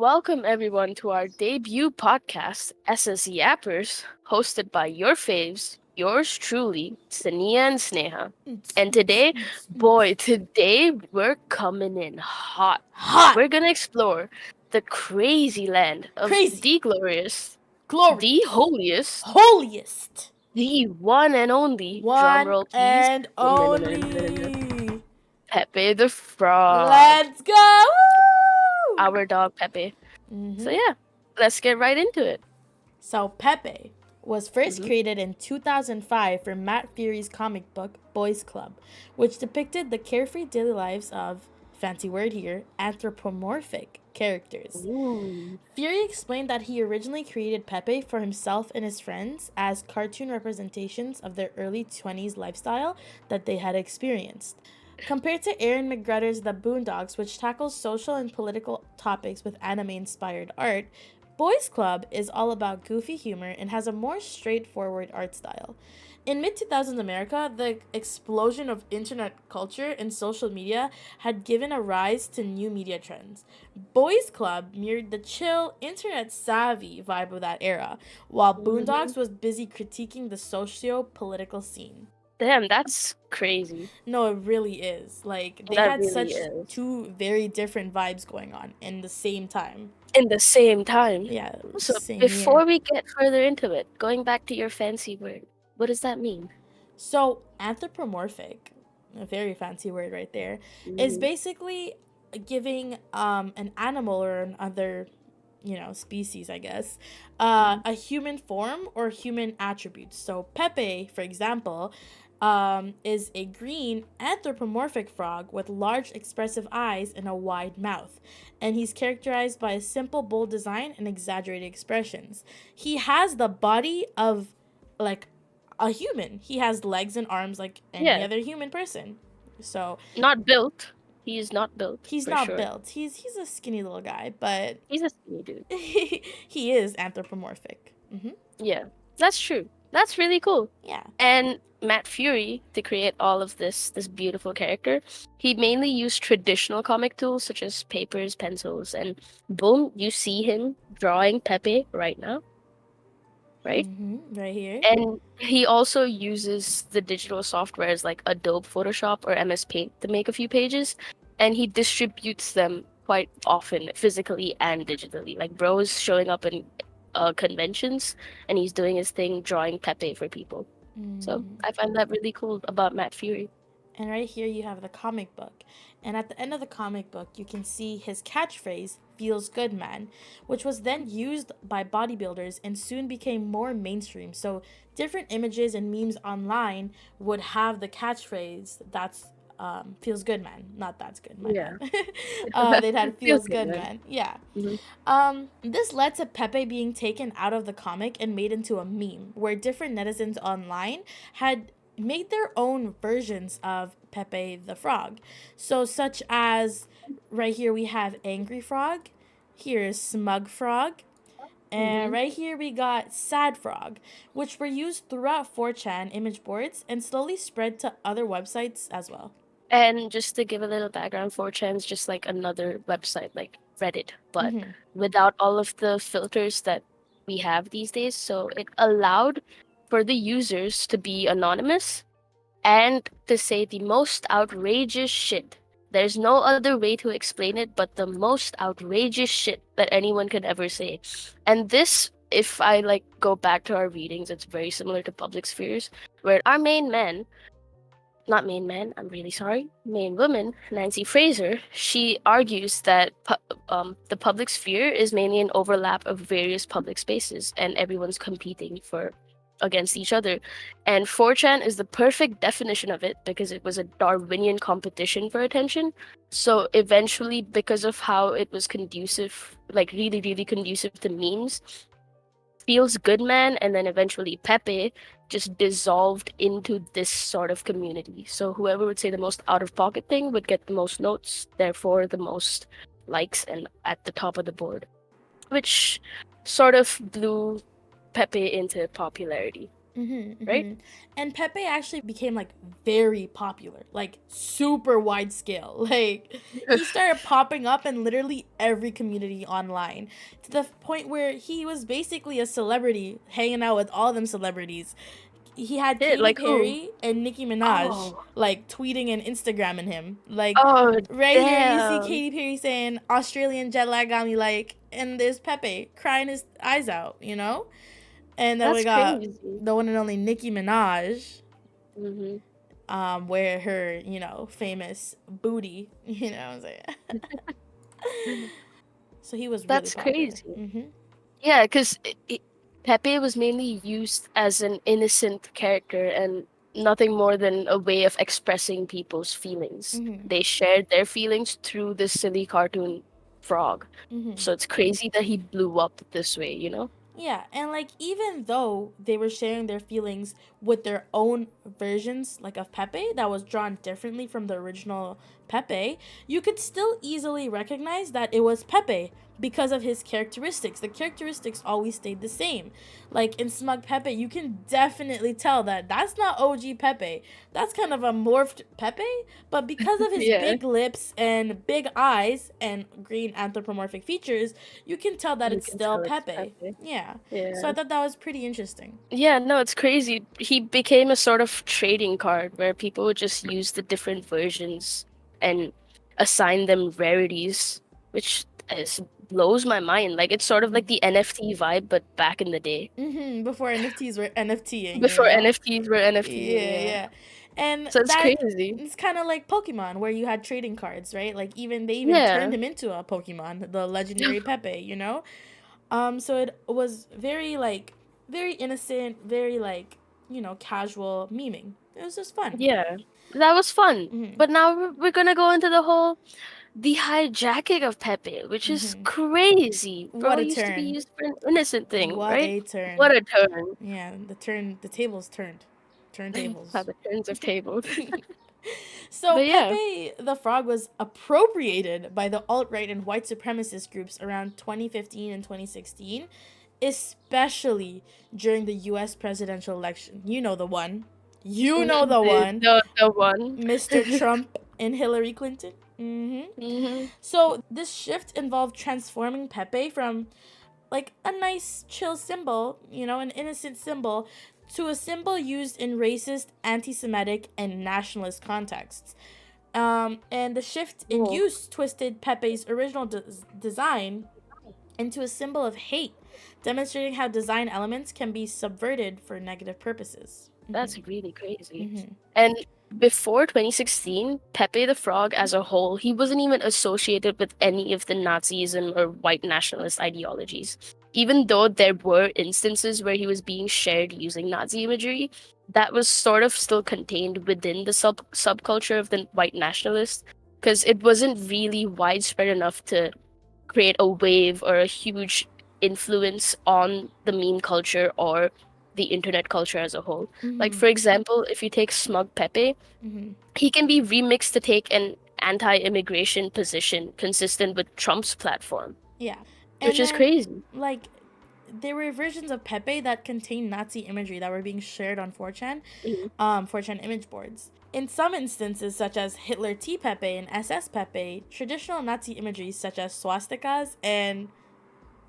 Welcome everyone to our debut podcast, SS Yappers, hosted by your faves, yours truly, Sania and Sneha. And today we're coming in hot. Hot, We're gonna explore the crazy land of crazy, the glorious, the glorious, holiest, holiest, the one and only, one drumroll please, and only. Pepe the Frog, Let's go! Woo! our dog Pepe. So hmm yeah, let's get right into it. So Pepe was first Mhm. created in 2005 for Matt Fury's comic book Boys Club, which depicted the carefree daily lives of, fancy word here, anthropomorphic characters. Ooh. Fury explained that he originally created Pepe for himself and his friends as cartoon representations of their early 20s lifestyle that they had experienced. Compared to Aaron McGruder's The Boondocks, which tackles social and political topics with anime inspired art, Boys Club is all about goofy humor and has a more straightforward art style. In mid 2000s America, the explosion of internet culture and social media had given a rise to new media trends. Boys Club mirrored the chill, internet savvy vibe of that era, while Mhm. Boondocks was busy critiquing the socio political scene. Damn, that's crazy. No, it really is. Like, they That had really such is. two very different vibes going on in the same time. In the same time. Yeah, So same year. before we get further into it, going back to your fancy word, what does that mean? So, anthropomorphic, a very fancy word right there, is Mhm. basically giving an animal or another, species, I guess, Mhm. a human form or human attributes. So, Pepe, for example, is a green anthropomorphic frog with large expressive eyes and a wide mouth. And he's characterized by a simple, bold design and exaggerated expressions. He has the body of like a human. He has legs and arms like any Yeah, other human person. So not built. He is not built he's for not sure. built. He's a skinny little guy, but He's a skinny dude. he is anthropomorphic. Yeah, that's true. That's really cool. Yeah. And Matt Fury, to create all of this beautiful character, he mainly used traditional comic tools such as papers, pencils, and boom, you see him drawing Pepe right now, right? Right here. And he also uses the digital softwares like Adobe Photoshop or MS Paint to make a few pages, and he distributes them quite often, physically and digitally. Like bro's showing up in conventions, and he's doing his thing, drawing Pepe for people. So I find that really cool about Matt Fury. And right here you have the comic book. And at the end of the comic book, you can see his catchphrase, feels good, man, which was then used by bodybuilders and soon became more mainstream. So different images and memes online would have the catchphrase, that's feels good, man. Not that's good, my Yeah, bad. They'd had feels feels good, good, man. man. Yeah. Hmm. This led to Pepe being taken out of the comic and made into a meme, where different netizens online had made their own versions of Pepe the Frog. So, such as right here we have Angry Frog, here is Smug Frog, and Hmm. right here we got Sad Frog, which were used throughout 4chan image boards and slowly spread to other websites as well. And just to give a little background, 4chan's just like another website like Reddit, but without all of the filters that we have these days. So it allowed for the users to be anonymous and to say the most outrageous shit. There's no other way to explain it but the most outrageous shit that anyone could ever say. And this, if I like go back to our readings, it's very similar to public spheres, where our main man, not main man, I'm really sorry, main woman, Nancy Fraser, she argues that the public sphere is mainly an overlap of various public spaces and everyone's competing for against each other. And 4chan is the perfect definition of it because it was a Darwinian competition for attention. So eventually, because of how it was conducive, like really, really conducive to memes, Feels Good Man and then eventually Pepe just dissolved into this sort of community. So whoever would say the most out of pocket thing would get the most notes, therefore the most likes and at the top of the board, which sort of blew Pepe into popularity. Mm-hmm, right? mm-hmm. And Pepe actually became like very popular, like super wide scale. Like he started popping up in literally every community online to the point where he was basically a celebrity hanging out with all them celebrities. He had Did Katy like who? Perry and Nicki Minaj Oh, like tweeting and Instagramming him. Like oh, right here you see damn. Katy Perry saying Australian jet lag got me like, and there's Pepe crying his eyes out, you know? And then we That's got crazy. the one and only Nicki Minaj, Hmm. where her, famous booty, what I'm saying? So he was really That's popular. crazy. Mm-hmm. Yeah, because Pepe was mainly used as an innocent character and nothing more than a way of expressing people's feelings. Mm-hmm. They shared their feelings through this silly cartoon frog. Mm-hmm. So it's crazy that he blew up this way, you know? Yeah, and like even though they were sharing their feelings with their own versions, like of Pepe, that was drawn differently from the original Pepe, you could still easily recognize that it was Pepe because of his characteristics. The characteristics always stayed the same. Like in Smug Pepe, you can definitely tell that that's not OG Pepe. That's kind of a morphed Pepe, but because of his Yeah, big lips and big eyes and green anthropomorphic features, you can tell that you it's can still tell it's Pepe. Pepe. Yeah. So I Yeah. thought that was pretty interesting. Yeah, no, it's crazy. He became a sort of trading card where people would just use the different versions and assign them rarities, which blows my mind. Like it's sort of like Mm-hmm. the NFT vibe, but back in the day, Mm-hmm. Before NFTs were NFTing, before NFTs were NFTing. Yeah, Yeah, yeah. And so it's that crazy. it's kind of like Pokemon where you had trading cards, right? Like they even turned Yeah, him into a Pokemon, the legendary Pepe. So it was very innocent, very casual memeing. It was just fun. yeah, that was fun. Mm-hmm. But now we're gonna go into the hijacking of Pepe, which is Mm-hmm. crazy. Bro What a used to be turn. used for an innocent thing, What right? a turn. What a turn. Yeah, the tables turned. How Turntables. the turns of tables. So But yeah, Pepe the Frog was appropriated by the alt-right and white supremacist groups around 2015 and 2016, especially during the US presidential election. You know the one. You know the the one. the one. Mr. Trump and Hillary Clinton. Mm-hmm. Hmm. So this shift involved transforming Pepe from like a nice chill symbol, an innocent symbol, to a symbol used in racist, anti-Semitic, and nationalist contexts. And the shift in Cool. use twisted Pepe's original design into a symbol of hate, demonstrating how design elements can be subverted for negative purposes. That's really crazy. Mm-hmm. And before 2016, Pepe the Frog as a whole, he wasn't even associated with any of the Nazism or white nationalist ideologies. Even though there were instances where he was being shared using Nazi imagery, that was sort of still contained within the subculture of the white nationalists, because it wasn't really widespread enough to create a wave or a huge influence on the meme culture or the internet culture as a whole. Like, Mm-hmm. for example, if you take Smug Pepe, Mm-hmm. he can be remixed to take an anti immigration position consistent with Trump's platform, Yeah. which And is then, crazy. like, there were versions of Pepe that contained Nazi imagery that were being shared on 4chan, Mhm. 4chan image boards. In some instances, such as Hitler T Pepe and SS Pepe, traditional Nazi imagery such as swastikas and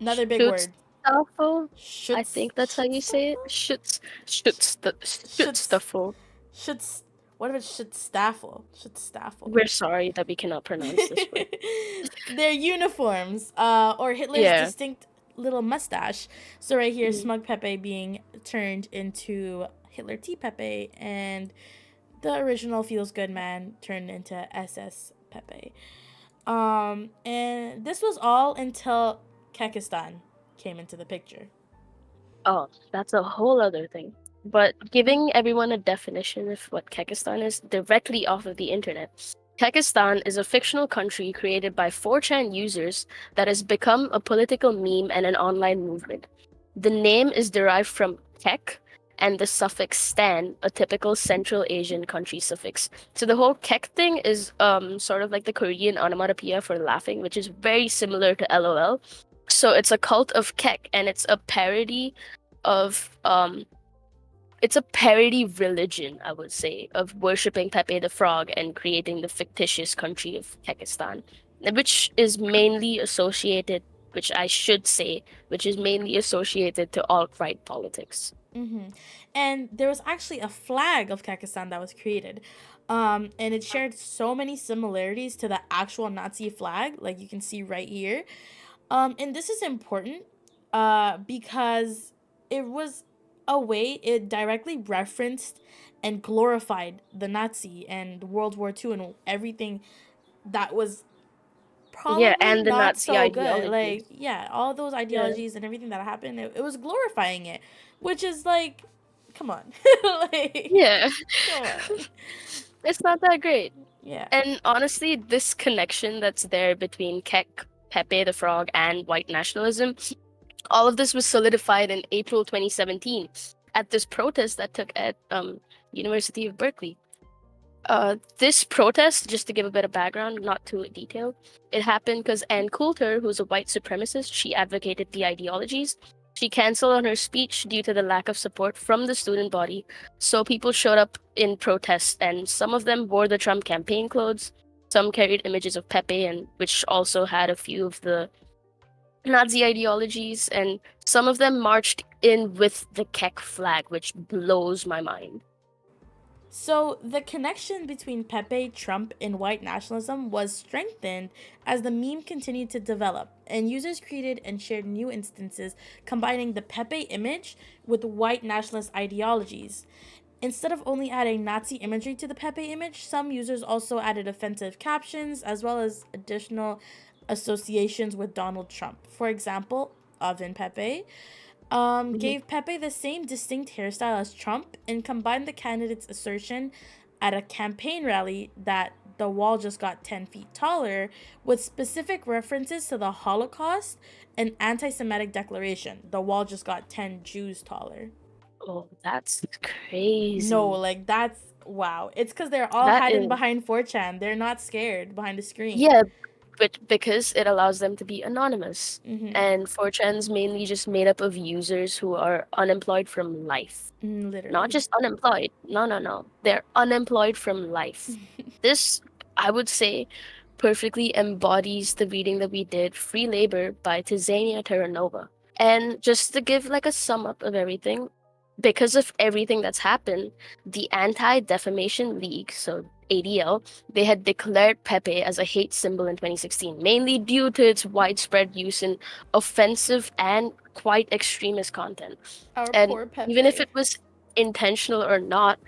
another big word, Schutzstaffel? I Schutz, think that's how you say it. Schutz, Schutzstaffel. Schutz, what if it's Schutzstaffel? Schutzstaffel. We're sorry that we cannot pronounce this word. Their uniforms, or Hitler's Yeah. distinct little mustache. So right here, Mhm. Smug Pepe being turned into Hitler T Pepe, and the original Feels Good Man turned into SS Pepe. And this was all until Kekistan came into the picture. Oh, that's a whole other thing. But giving everyone a definition of what Kekistan is directly off of the internet. Kekistan is a fictional country created by 4chan users that has become a political meme and an online movement. The name is derived from Kek and the suffix stan, a typical Central Asian country suffix. So the whole Kek thing is sort of like the Korean onomatopoeia for laughing, which is very similar to LOL. So it's a cult of Kek, and it's a parody of it's a parody religion, I would say, of worshipping Pepe the Frog and creating the fictitious country of Kekistan, which is mainly associated, which I should say, which is mainly associated to alt-right politics. Mm-hmm. And there was actually a flag of Kyrgyzstan that was created. And it shared so many similarities to the actual Nazi flag, like you can see right here. And this is important because it was a way it directly referenced and glorified the Nazi and World War II and everything that was Yeah, probably and the not Nazi so good. ideologies. Like, yeah, all those Yeah. ideologies and everything that happened, it was glorifying it, which is like, come on. Like, Yeah. come on. It's not that great. Yeah. And honestly, this connection that's there between Kek, Pepe the Frog, and white nationalism, all of this was solidified in April 2017 at this protest that took at University of Berkeley. This protest, just to give a bit of background, not too detailed, it happened because Ann Coulter, who's a white supremacist, she advocated the ideologies. She canceled on her speech due to the lack of support from the student body. So people showed up in protest, and some of them wore the Trump campaign clothes. Some carried images of Pepe, and which also had a few of the Nazi ideologies, and some of them marched in with the Kek flag, which blows my mind. So the connection between Pepe, Trump, and white nationalism was strengthened as the meme continued to develop, and users created and shared new instances combining the Pepe image with white nationalist ideologies. Instead of only adding Nazi imagery to the Pepe image, some users also added offensive captions as well as additional associations with Donald Trump. For example, Oven Pepe Mhm. gave Pepe the same distinct hairstyle as Trump and combined the candidate's assertion at a campaign rally that the wall just got 10 feet taller with specific references to the Holocaust and anti Semitic declaration. The wall just got 10 Jews taller. Oh, that's No, crazy. like that's wow. It's because they're all That hiding is, behind 4chan. They're not scared behind a screen. yeah, but because it allows them to be anonymous. Mm-hmm. And 4chan's mainly just made up of users who are unemployed from life. Not Literally. just unemployed. No, no, no. They're unemployed from life. This, I would say, perfectly embodies the reading that we did, Free Labor by Tizania Terranova. And just to give like a sum up of everything, because of everything that's happened, the Anti Defamation League, so ADL, they had declared Pepe as a hate symbol in 2016, mainly due to its widespread use in offensive and quite extremist content. Our And poor even if it Pepe. was intentional or not,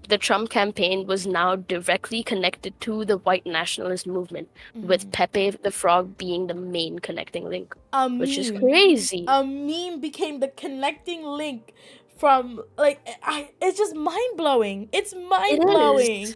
the Trump campaign was now directly connected to the white nationalist movement, with Mm-hmm. Pepe the Frog being the main connecting link, A which is meme. crazy. A meme became the connecting link from like it's just mind blowing. It's It mind is. blowing.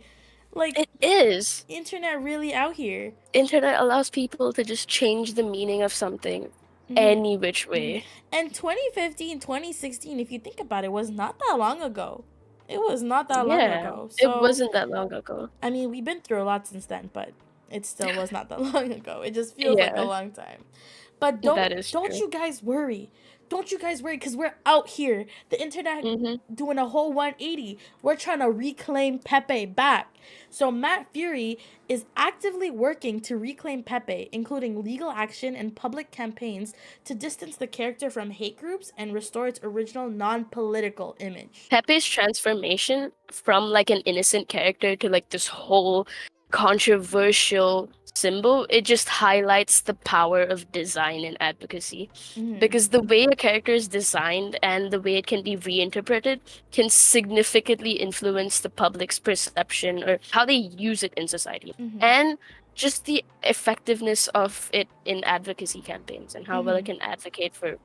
Like It is. internet really out here. Internet allows people to just change the meaning of something Mm-hmm. any which Mm-hmm. way. And 2015, 2016, if you think about it, was not that long ago. It was not that long Yeah, ago. it So, wasn't that long ago. I mean, we've been through a lot since then, but it still was not that long ago. It just feels like a Yeah, long time. But that is don't true. you guys worry. Don't you guys worry cuz we're out here. The internet Mm-hmm. doing a whole 180. We're trying to reclaim Pepe back. So Matt Fury is actively working to reclaim Pepe, including legal action and public campaigns to distance the character from hate groups and restore its original non-political image. Pepe's transformation from like an innocent character to like this whole controversial symbol, it just highlights the power of design and advocacy. Mhm. Because the way a character is designed and the way it can be reinterpreted can significantly influence the public's perception or how they use it in society. Mhm. And just the effectiveness of it in advocacy campaigns and how well it Mhm. can advocate for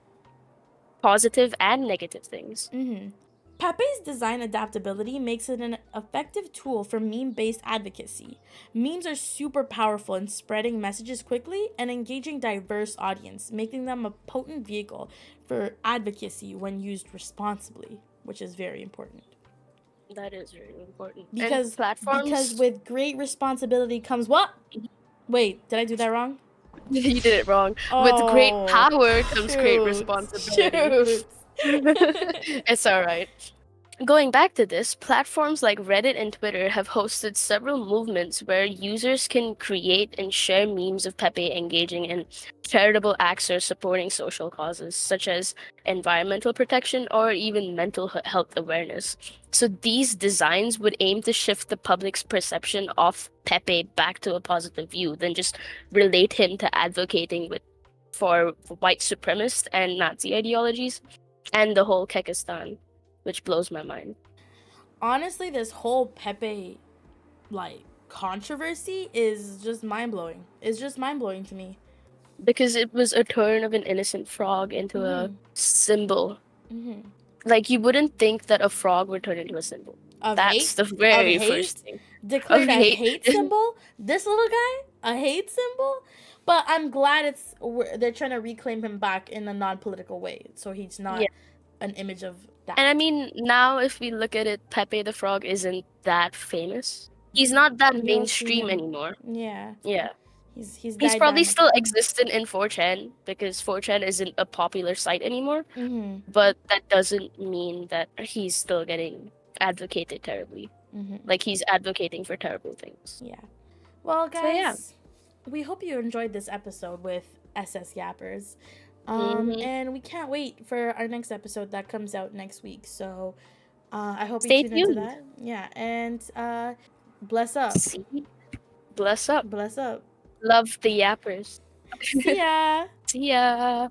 positive and negative things. Mhm. Pepe's design adaptability makes it an effective tool for meme based advocacy. Memes are super powerful in spreading messages quickly and engaging diverse audience, making them a potent vehicle for advocacy when used responsibly, which is very important. That is really important. And Because platforms, with great responsibility comes what? Wait, did I do that wrong? you did it wrong. With great Oh, power comes great shoot, responsibility. shoot. It's all right. Going back to this, platforms like Reddit and Twitter have hosted several movements where users can create and share memes of Pepe engaging in charitable acts or supporting social causes, such as environmental protection or even mental health awareness. So these designs would aim to shift the public's perception of Pepe back to a positive view, than just relate him to advocating for white supremacist and Nazi ideologies and the whole Kekistan, which blows my mind. Honestly, this whole Pepe like controversy is just mind blowing. It's just mind blowing to me. Because it was a turn of an innocent frog into a Mhm. symbol. Mhm. Like, you wouldn't think that a frog would turn into a symbol. Of That's hate, the of very hate, first thing. Of declared a hate. hate symbol. This little guy, a hate symbol. But I'm glad they're trying to reclaim him back in a non political way, so he's Yeah. not an image of And I that. mean, now if we look at it, Pepe the Frog isn't that famous. He's not that You don't see mainstream him. anymore. Yeah, Yeah. he's He's died probably down a still bit. existent in 4chan because 4chan isn't a popular site anymore, Mhm. but that doesn't mean that he's still getting advocated terribly. Mhm. Like, he's advocating for terrible things. Yeah. Well, So yeah. guys, we hope you enjoyed this episode with SS Yappers. Hmm. And we can't wait for our next episode that comes out next week. So I hope you Stay tune into tuned. that. Yeah. And bless up. See? Bless up. Bless up. Love the yappers. See ya. See ya.